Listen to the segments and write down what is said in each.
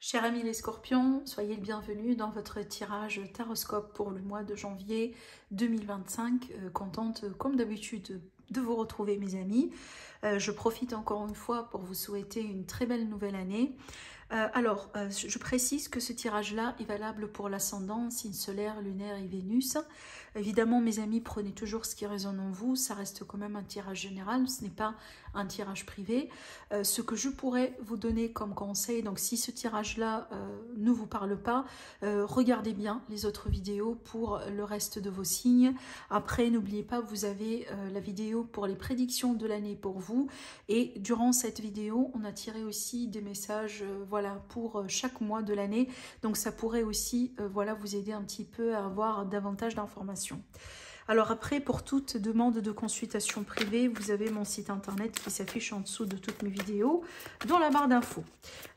Chers amis les scorpions, soyez le bienvenu dans votre tirage Taroscope pour le mois de janvier 2025. Contente comme d'habitude de vous retrouver mes amis. Je profite encore une fois pour vous souhaiter une très belle nouvelle année. Je précise que ce tirage-là est valable pour l'ascendant, signe solaire, lunaire et Vénus. Évidemment, mes amis, prenez toujours ce qui résonne en vous. Ça reste quand même un tirage général, ce n'est pas un tirage privé. Ce que je pourrais vous donner comme conseil, donc si ce tirage-là ne vous parle pas, regardez bien les autres vidéos pour le reste de vos signes. Après, n'oubliez pas, vous avez la vidéo pour les prédictions de l'année pour vous. Et durant cette vidéo, on a tiré aussi des messages voilà, pour chaque mois de l'année. Donc ça pourrait aussi voilà, vous aider un petit peu à avoir davantage d'informations. Alors après, pour toute demande de consultation privée, vous avez mon site internet qui s'affiche en dessous de toutes mes vidéos, dans la barre d'infos.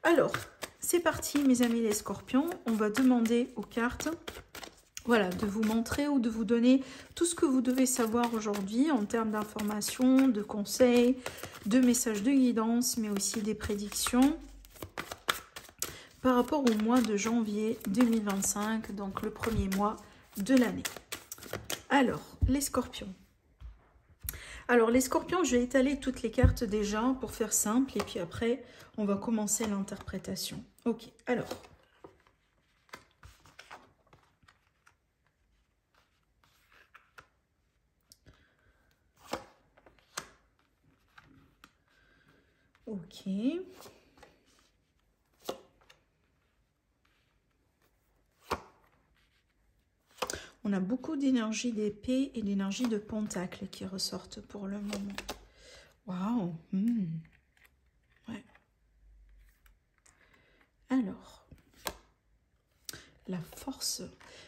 Alors, c'est parti mes amis les scorpions. On va demander aux cartes voilà, de vous montrer ou de vous donner tout ce que vous devez savoir aujourd'hui en termes d'informations, de conseils, de messages de guidance, mais aussi des prédictions par rapport au mois de janvier 2025, donc le premier mois de l'année. Alors, les scorpions. Alors, les scorpions, je vais étaler toutes les cartes déjà pour faire simple. Et puis après, on va commencer l'interprétation. Ok, alors. Ok. On a beaucoup d'énergie d'épée et d'énergie de pentacle qui ressortent pour le moment. Waouh! Ouais. Alors, la force.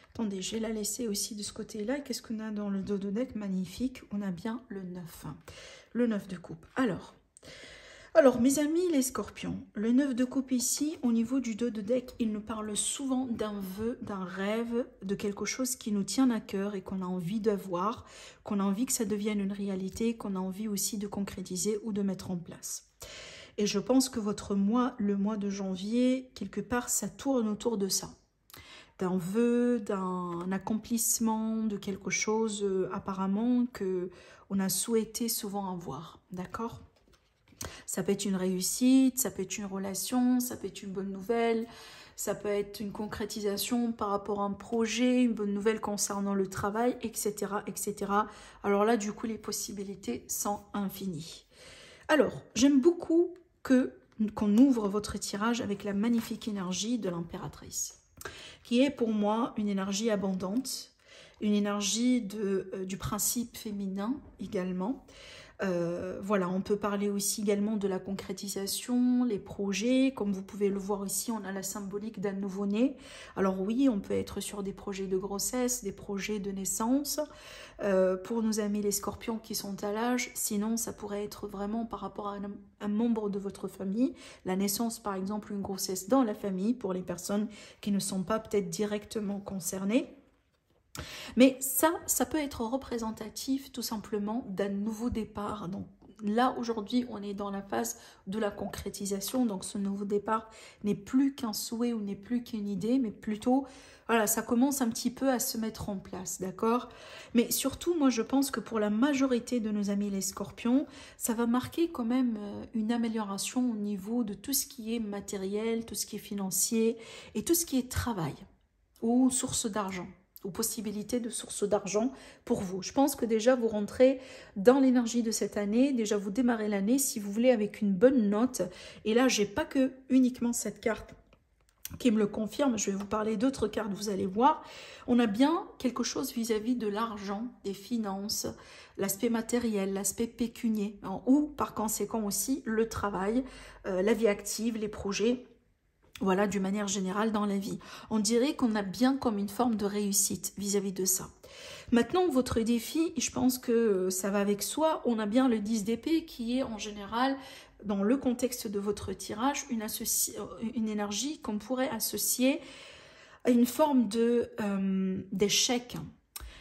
Attendez, je vais la laisser aussi de ce côté-là. Qu'est-ce qu'on a dans le dos de deck? Magnifique. On a bien le 9. Le 9 de coupe. Alors, mes amis les scorpions, le 9 de coupe ici, au niveau du dos de deck, il nous parle souvent d'un vœu, d'un rêve, de quelque chose qui nous tient à cœur et qu'on a envie d'avoir, qu'on a envie que ça devienne une réalité, qu'on a envie aussi de concrétiser ou de mettre en place. Et je pense que votre mois, le mois de janvier, quelque part, ça tourne autour de ça. D'un vœu, d'un accomplissement, de quelque chose apparemment qu'on a souhaité souvent avoir, d'accord ? Ça peut être une réussite, ça peut être une relation, ça peut être une bonne nouvelle, ça peut être une concrétisation par rapport à un projet, une bonne nouvelle concernant le travail, etc. etc. Alors là, du coup, les possibilités sont infinies. Alors, j'aime beaucoup qu'on ouvre votre tirage avec la magnifique énergie de l'impératrice, qui est pour moi une énergie abondante, une énergie du principe féminin également. Voilà, on peut parler aussi également de la concrétisation, les projets. Comme vous pouvez le voir ici, on a la symbolique d'un nouveau-né. Alors oui, on peut être sur des projets de grossesse, des projets de naissance. Pour nos amis les scorpions qui sont à l'âge, sinon ça pourrait être vraiment par rapport à un membre de votre famille. La naissance, par exemple, une grossesse dans la famille pour les personnes qui ne sont pas peut-être directement concernées. Mais ça peut être représentatif tout simplement d'un nouveau départ. Donc là, aujourd'hui, on est dans la phase de la concrétisation. Donc ce nouveau départ n'est plus qu'un souhait ou n'est plus qu'une idée, mais plutôt, voilà, ça commence un petit peu à se mettre en place, d'accord? Mais surtout, moi, je pense que pour la majorité de nos amis les scorpions, ça va marquer quand même une amélioration au niveau de tout ce qui est matériel, tout ce qui est financier et tout ce qui est travail ou source d'argent, ou possibilités de source d'argent pour vous. Je pense que déjà vous rentrez dans l'énergie de cette année, déjà vous démarrez l'année si vous voulez avec une bonne note. Et là, j'ai pas que uniquement cette carte qui me le confirme, je vais vous parler d'autres cartes, vous allez voir. On a bien quelque chose vis-à-vis de l'argent, des finances, l'aspect matériel, l'aspect pécunier, hein, ou par conséquent aussi le travail, la vie active, les projets. Voilà, d'une manière générale dans la vie. On dirait qu'on a bien comme une forme de réussite vis-à-vis de ça. Maintenant, votre défi, je pense que ça va avec soi, on a bien le 10 d'épée qui est en général, dans le contexte de votre tirage, une énergie qu'on pourrait associer à une forme d'échec.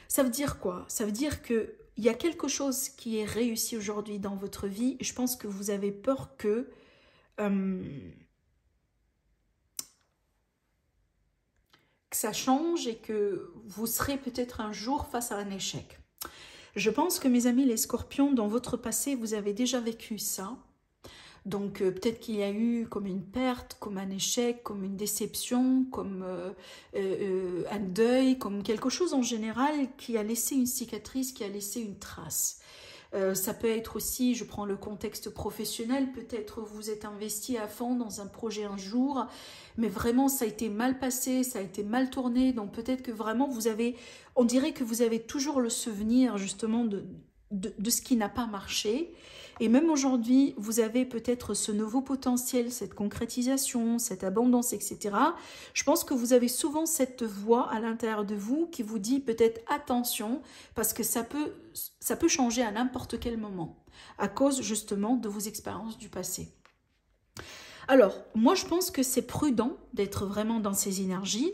Ça veut dire quoi? Ça veut dire qu'il y a quelque chose qui est réussi aujourd'hui dans votre vie et je pense que vous avez peur que... ça change et que vous serez peut-être un jour face à un échec. Je pense que mes amis les scorpions, dans votre passé, vous avez déjà vécu ça. Donc peut-être qu'il y a eu comme une perte, comme un échec, comme une déception, comme un deuil, comme quelque chose en général qui a laissé une cicatrice, qui a laissé une trace. Ça peut être aussi, je prends le contexte professionnel, peut-être vous êtes investi à fond dans un projet un jour, mais vraiment ça a été mal passé, ça a été mal tourné, donc peut-être que vraiment vous avez, on dirait que vous avez toujours le souvenir justement de ce qui n'a pas marché. Et même aujourd'hui, vous avez peut-être ce nouveau potentiel, cette concrétisation, cette abondance, etc. Je pense que vous avez souvent cette voix à l'intérieur de vous qui vous dit peut-être attention, parce que ça peut changer à n'importe quel moment, à cause justement de vos expériences du passé. Alors, moi je pense que c'est prudent d'être vraiment dans ces énergies,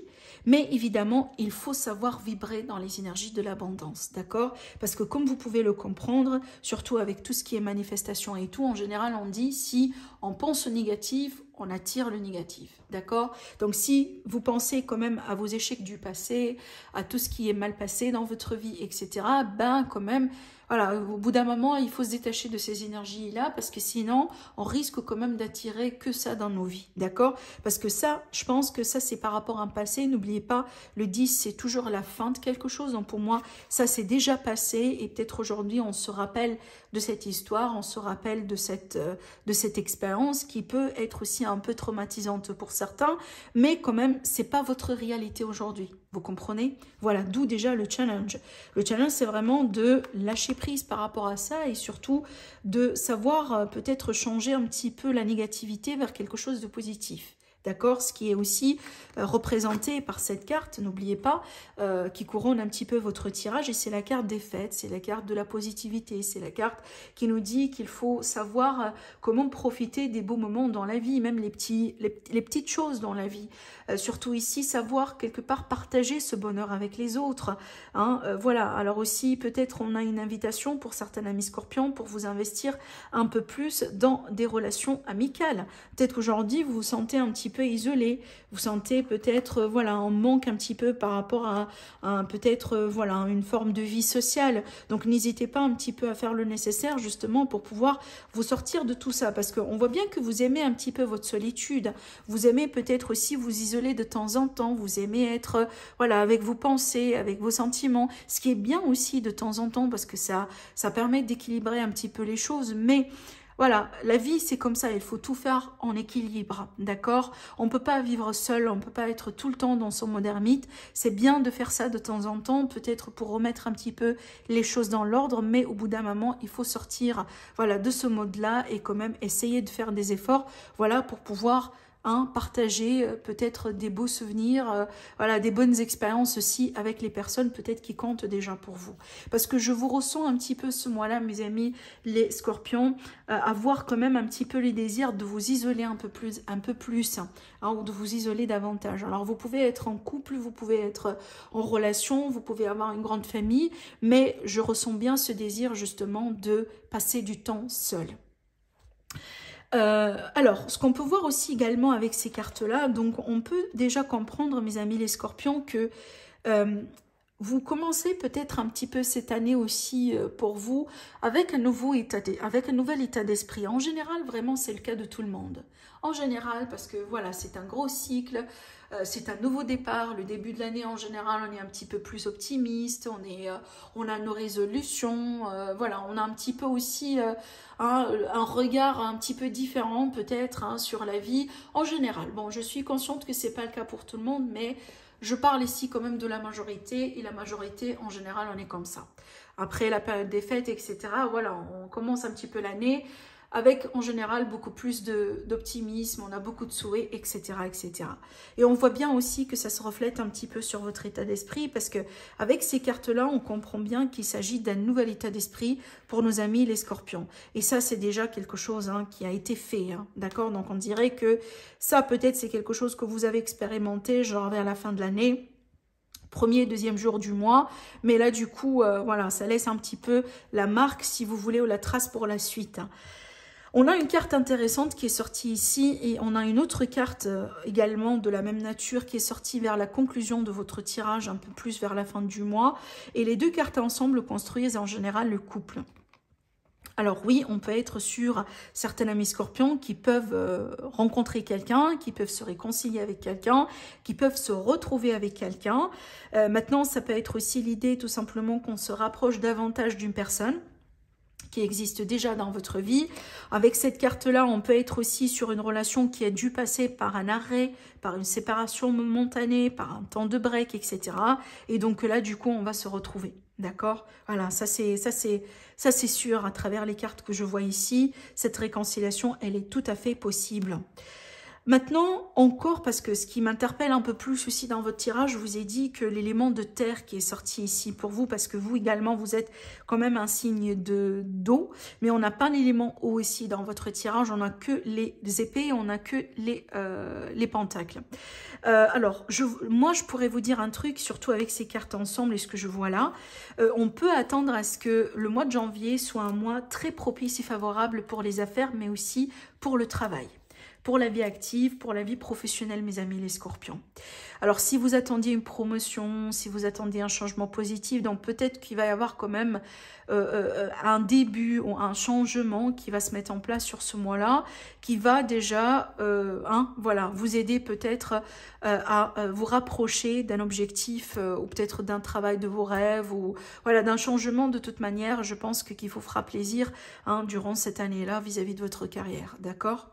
mais évidemment, il faut savoir vibrer dans les énergies de l'abondance, d'accord? Parce que comme vous pouvez le comprendre, surtout avec tout ce qui est manifestation et tout, en général, on dit si on pense au négatif, on attire le négatif, d'accord? Donc si vous pensez quand même à vos échecs du passé, à tout ce qui est mal passé dans votre vie, etc., ben quand même, voilà, au bout d'un moment, il faut se détacher de ces énergies-là parce que sinon, on risque quand même d'attirer que ça dans nos vies, d'accord? Parce que ça, je pense que ça, c'est par rapport à un passé. N'oubliez pas, le 10, c'est toujours la fin de quelque chose. Donc pour moi, ça, c'est déjà passé et peut-être aujourd'hui, on se rappelle de cette histoire, on se rappelle de cette expérience qui peut être aussi un peu traumatisante pour certains, mais quand même, c'est pas votre réalité aujourd'hui. Vous comprenez? Voilà, d'où déjà le challenge. Le challenge, c'est vraiment de lâcher prise par rapport à ça et surtout de savoir peut-être changer un petit peu la négativité vers quelque chose de positif. D'accord? Ce qui est aussi représenté par cette carte, n'oubliez pas, qui couronne un petit peu votre tirage, et c'est la carte des fêtes, c'est la carte de la positivité, c'est la carte qui nous dit qu'il faut savoir comment profiter des beaux moments dans la vie, même les petites choses dans la vie. Surtout ici, savoir quelque part partager ce bonheur avec les autres. Hein, voilà, alors aussi peut-être on a une invitation pour certains amis scorpions pour vous investir un peu plus dans des relations amicales. Peut-être qu'aujourd'hui vous vous sentez un petit peu isolé, vous sentez peut-être voilà en manque un petit peu par rapport à peut-être voilà une forme de vie sociale. Donc n'hésitez pas un petit peu à faire le nécessaire justement pour pouvoir vous sortir de tout ça, parce qu'on voit bien que vous aimez un petit peu votre solitude, vous aimez peut-être aussi vous isoler de temps en temps, vous aimez être voilà avec vos pensées, avec vos sentiments, ce qui est bien aussi de temps en temps parce que ça permet d'équilibrer un petit peu les choses, mais voilà, la vie c'est comme ça, il faut tout faire en équilibre, d'accord? On ne peut pas vivre seul, on ne peut pas être tout le temps dans son mode ermite, c'est bien de faire ça de temps en temps, peut-être pour remettre un petit peu les choses dans l'ordre, mais au bout d'un moment, il faut sortir voilà, de ce mode-là et quand même essayer de faire des efforts voilà, pour pouvoir partager peut-être des beaux souvenirs, voilà, des bonnes expériences aussi avec les personnes peut-être qui comptent déjà pour vous. Parce que je vous ressens un petit peu ce mois-là, mes amis, les scorpions, avoir quand même un petit peu les désirs de vous isoler un peu plus ou de vous isoler davantage. Alors vous pouvez être en couple, vous pouvez être en relation, vous pouvez avoir une grande famille, mais je ressens bien ce désir justement de passer du temps seul. Alors, ce qu'on peut voir aussi également avec ces cartes-là, donc on peut déjà comprendre, mes amis les scorpions, que vous commencez peut-être un petit peu cette année aussi pour vous avec un nouvel état d'esprit. En général, vraiment, c'est le cas de tout le monde. En général, parce que voilà, c'est un gros cycle, c'est un nouveau départ. Le début de l'année, en général, on est un petit peu plus optimiste, on a nos résolutions, voilà, on a un petit peu aussi un regard un petit peu différent peut-être sur la vie en général. Bon, je suis consciente que c'est pas le cas pour tout le monde, mais je parle ici quand même de la majorité, et la majorité, en général, on est comme ça. Après la période des fêtes, etc., voilà, on commence un petit peu l'année avec, en général, beaucoup plus d'optimisme, on a beaucoup de souhaits, etc., etc. Et on voit bien aussi que ça se reflète un petit peu sur votre état d'esprit, parce que avec ces cartes-là, on comprend bien qu'il s'agit d'un nouvel état d'esprit pour nos amis les scorpions. Et ça, c'est déjà quelque chose qui a été fait, d'accord? Donc, on dirait que ça, peut-être, c'est quelque chose que vous avez expérimenté, genre vers la fin de l'année, premier, deuxième jour du mois, mais là, du coup, voilà, ça laisse un petit peu la marque, si vous voulez, ou la trace pour la suite. On a une carte intéressante qui est sortie ici et on a une autre carte également de la même nature qui est sortie vers la conclusion de votre tirage, un peu plus vers la fin du mois. Et les deux cartes ensemble construisent en général le couple. Alors oui, on peut être sur certains amis scorpions qui peuvent rencontrer quelqu'un, qui peuvent se réconcilier avec quelqu'un, qui peuvent se retrouver avec quelqu'un. Maintenant, ça peut être aussi l'idée tout simplement qu'on se rapproche davantage d'une personne qui existe déjà dans votre vie. Avec cette carte-là, on peut être aussi sur une relation qui a dû passer par un arrêt, par une séparation momentanée, par un temps de break, etc. Et donc là, du coup, on va se retrouver. D'accord? Voilà, ça c'est sûr à travers les cartes que je vois ici. Cette réconciliation, elle est tout à fait possible. Maintenant, encore, parce que ce qui m'interpelle un peu plus aussi dans votre tirage, je vous ai dit que l'élément de terre qui est sorti ici pour vous, parce que vous également, vous êtes quand même un signe d'eau, mais on n'a pas l'élément eau ici dans votre tirage, on n'a que les épées, on n'a que les pentacles. Alors, moi, je pourrais vous dire un truc, surtout avec ces cartes ensemble et ce que je vois là. On peut attendre à ce que le mois de janvier soit un mois très propice et favorable pour les affaires, mais aussi pour le travail. Pour la vie active, pour la vie professionnelle, mes amis les scorpions. Alors, si vous attendiez une promotion, si vous attendiez un changement positif, donc peut-être qu'il va y avoir quand même un début ou un changement qui va se mettre en place sur ce mois-là, qui va déjà voilà, vous aider peut-être à vous rapprocher d'un objectif ou peut-être d'un travail de vos rêves ou voilà, d'un changement de toute manière. Je pense qu'il vous fera plaisir durant cette année-là vis-à-vis de votre carrière, d'accord ?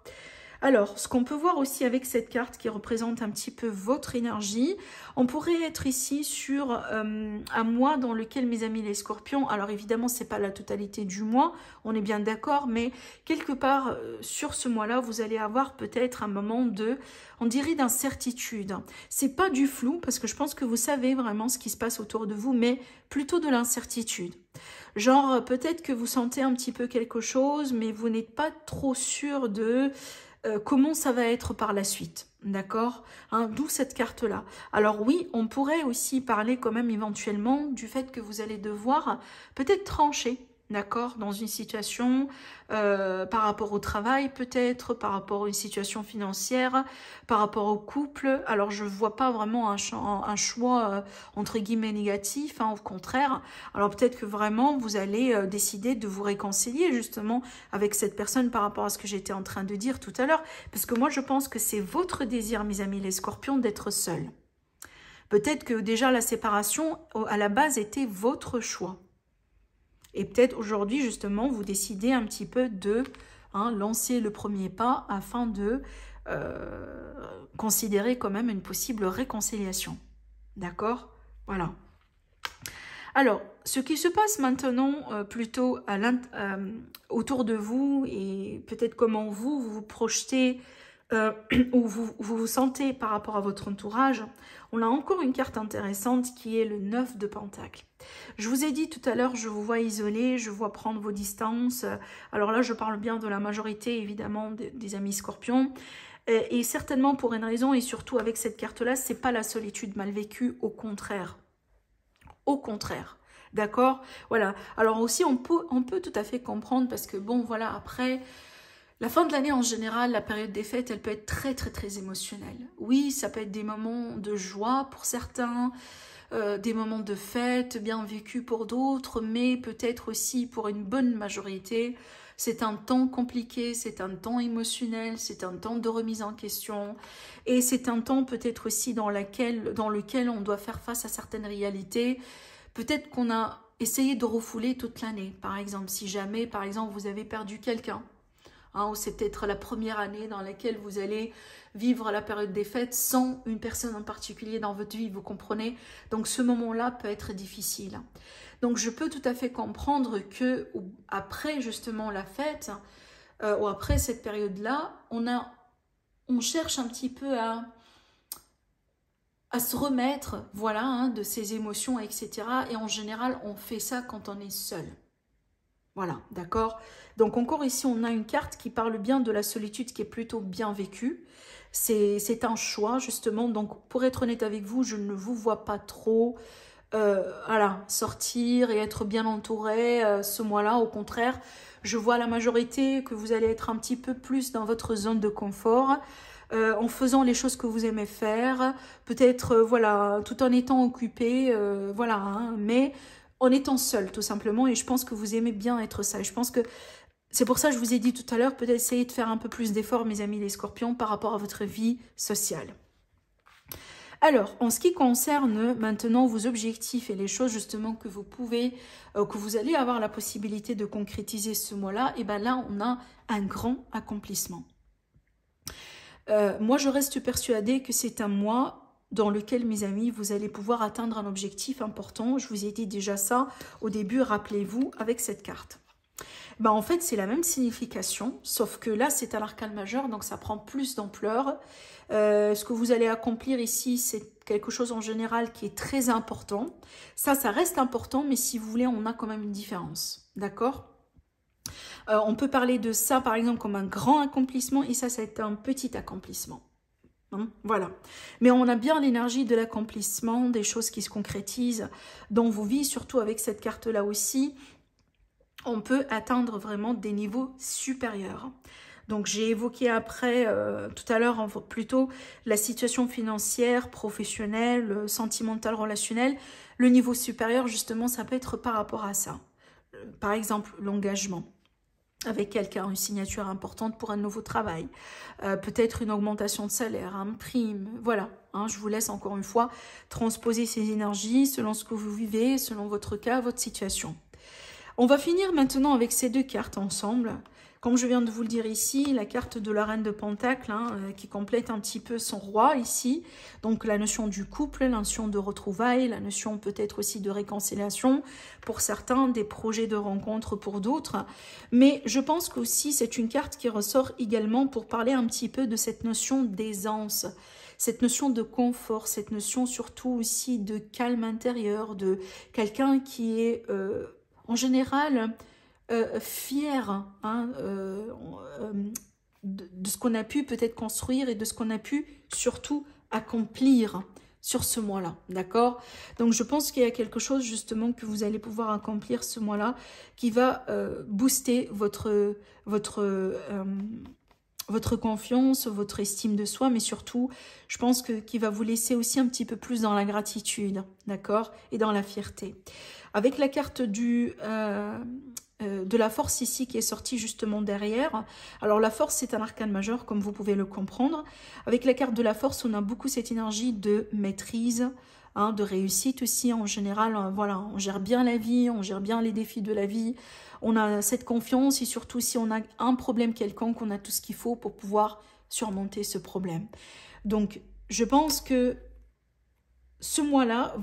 Alors, ce qu'on peut voir aussi avec cette carte qui représente un petit peu votre énergie, on pourrait être ici sur un mois dans lequel, mes amis les scorpions, alors évidemment, ce n'est pas la totalité du mois, on est bien d'accord, mais quelque part sur ce mois-là, vous allez avoir peut-être un moment de, on dirait d'incertitude. C'est pas du flou, parce que je pense que vous savez vraiment ce qui se passe autour de vous, mais plutôt de l'incertitude. Genre, peut-être que vous sentez un petit peu quelque chose, mais vous n'êtes pas trop sûr de comment ça va être par la suite, d'accord, d'où cette carte-là. Alors oui, on pourrait aussi parler quand même éventuellement du fait que vous allez devoir peut-être trancher, d'accord, dans une situation par rapport au travail peut-être, par rapport à une situation financière, par rapport au couple. Alors je ne vois pas vraiment un choix entre guillemets négatif, au contraire. Alors peut-être que vraiment vous allez décider de vous réconcilier justement avec cette personne par rapport à ce que j'étais en train de dire tout à l'heure, parce que moi je pense que c'est votre désir, mes amis les scorpions, d'être seul. Peut-être que déjà la séparation à la base était votre choix. Et peut-être aujourd'hui, justement, vous décidez un petit peu de lancer le premier pas afin de considérer quand même une possible réconciliation. D'accord? Voilà. Alors, ce qui se passe maintenant plutôt autour de vous et peut-être comment vous vous projetez où vous vous sentez par rapport à votre entourage, on a encore une carte intéressante qui est le 9 de Pentacle. Je vous ai dit tout à l'heure, je vous vois isolé, je vois prendre vos distances. Alors là, je parle bien de la majorité, évidemment, des amis scorpions. Et certainement pour une raison, et surtout avec cette carte-là, c'est pas la solitude mal vécue, au contraire. Au contraire. D'accord? Voilà. Alors aussi, on peut tout à fait comprendre parce que, bon, voilà, après... La fin de l'année en général, la période des fêtes, elle peut être très très très émotionnelle. Oui, ça peut être des moments de joie pour certains, des moments de fête bien vécus pour d'autres, mais peut-être aussi pour une bonne majorité, c'est un temps compliqué, c'est un temps émotionnel, c'est un temps de remise en question et c'est un temps peut-être aussi dans lequel on doit faire face à certaines réalités. Peut-être qu'on a essayé de refouler toute l'année, par exemple, si jamais, par exemple, vous avez perdu quelqu'un. C'est peut-être la première année dans laquelle vous allez vivre la période des fêtes sans une personne en particulier dans votre vie, vous comprenez? Donc ce moment-là peut être difficile. Donc je peux tout à fait comprendre que après justement la fête, ou après cette période-là, on cherche un petit peu à se remettre, voilà, de ses émotions, etc. Et en général, on fait ça quand on est seul. Voilà, d'accord? Donc encore ici, on a une carte qui parle bien de la solitude qui est plutôt bien vécue. C'est un choix, justement. Donc pour être honnête avec vous, je ne vous vois pas trop voilà, sortir et être bien entouré ce mois-là. Au contraire, je vois la majorité que vous allez être un petit peu plus dans votre zone de confort, en faisant les choses que vous aimez faire, peut-être, voilà, tout en étant occupé, voilà, hein, mais en étant seul, tout simplement, et je pense que vous aimez bien être ça. Et je pense que c'est pour ça que je vous ai dit tout à l'heure, peut-être essayer de faire un peu plus d'efforts, mes amis les scorpions, par rapport à votre vie sociale. Alors, en ce qui concerne maintenant vos objectifs et les choses justement que vous pouvez, que vous allez avoir la possibilité de concrétiser ce mois-là, et bien là, on a un grand accomplissement. Moi, je reste persuadée que c'est un mois dans lequel, mes amis, vous allez pouvoir atteindre un objectif important. Je vous ai dit déjà ça au début, rappelez-vous, avec cette carte. Ben, en fait, c'est la même signification, sauf que là, c'est un arcane majeur, donc ça prend plus d'ampleur. Ce que vous allez accomplir ici, c'est quelque chose en général qui est très important. Ça reste important, mais si vous voulez, on a quand même une différence. D'accord ? On peut parler de ça, par exemple, comme un grand accomplissement, et ça c'est un petit accomplissement. Hein, voilà. Mais on a bien l'énergie de l'accomplissement, des choses qui se concrétisent dans vos vies, surtout avec cette carte-là aussi. On peut atteindre vraiment des niveaux supérieurs. Donc, j'ai évoqué après, tout à l'heure, plutôt la situation financière, professionnelle, sentimentale, relationnelle. Le niveau supérieur, justement, ça peut être par rapport à ça. Par exemple, l'engagement avec quelqu'un, une signature importante pour un nouveau travail, peut-être une augmentation de salaire, une prime, voilà. Hein, je vous laisse encore une fois transposer ces énergies selon ce que vous vivez, selon votre cas, votre situation. On va finir maintenant avec ces deux cartes ensemble. Comme je viens de vous le dire ici, la carte de la reine de Pentacle, hein, qui complète un petit peu son roi ici. Donc la notion du couple, la notion de retrouvailles, la notion peut-être aussi de réconciliation pour certains, des projets de rencontre pour d'autres. Mais je pense qu'aussi c'est une carte qui ressort également pour parler un petit peu de cette notion d'aisance, cette notion de confort, cette notion surtout aussi de calme intérieur, de quelqu'un qui est en général fier, hein, de ce qu'on a pu peut-être construire et de ce qu'on a pu surtout accomplir sur ce mois-là, d'accord? Donc je pense qu'il y a quelque chose justement que vous allez pouvoir accomplir ce mois-là qui va booster votre confiance, votre estime de soi, mais surtout, je pense qu'il va vous laisser aussi un petit peu plus dans la gratitude, d'accord? Et dans la fierté. Avec la carte de la force ici qui est sortie justement derrière. Alors la force, c'est un arcane majeur, comme vous pouvez le comprendre. Avec la carte de la force, on a beaucoup cette énergie de maîtrise, hein, de réussite aussi en général. Voilà, on gère bien la vie, on gère bien les défis de la vie. On a cette confiance et surtout si on a un problème quelconque, on a tout ce qu'il faut pour pouvoir surmonter ce problème. Donc, je pense que ce mois-là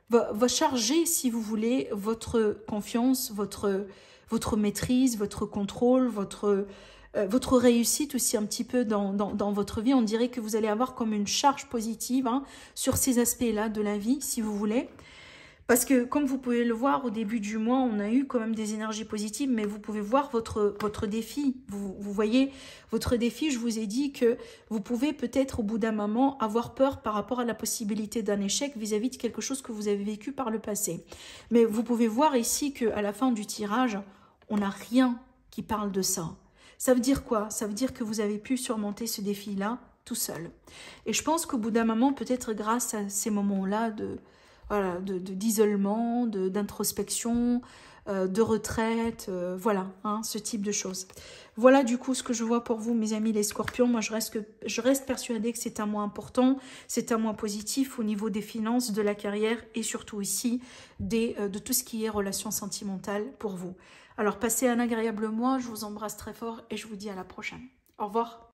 va charger, si vous voulez, votre confiance, votre maîtrise, votre contrôle, votre réussite aussi un petit peu dans votre vie. On dirait que vous allez avoir comme une charge positive, hein, sur ces aspects-là de la vie, si vous voulez. Parce que, comme vous pouvez le voir, au début du mois, on a eu quand même des énergies positives, mais vous pouvez voir votre défi. Vous voyez, votre défi, je vous ai dit que vous pouvez peut-être, au bout d'un moment, avoir peur par rapport à la possibilité d'un échec vis-à-vis de quelque chose que vous avez vécu par le passé. Mais vous pouvez voir ici qu'à la fin du tirage, on n'a rien qui parle de ça. Ça veut dire quoi? Ça veut dire que vous avez pu surmonter ce défi-là tout seul. Et je pense qu'au bout d'un moment, peut-être grâce à ces moments-là voilà, d'isolement, d'introspection, de retraite, voilà, hein, ce type de choses. Voilà du coup ce que je vois pour vous, mes amis les scorpions. Moi, je reste persuadée que c'est un mois important, c'est un mois positif au niveau des finances, de la carrière et surtout ici de tout ce qui est relations sentimentales pour vous. Alors, passez un agréable mois, je vous embrasse très fort et je vous dis à la prochaine. Au revoir.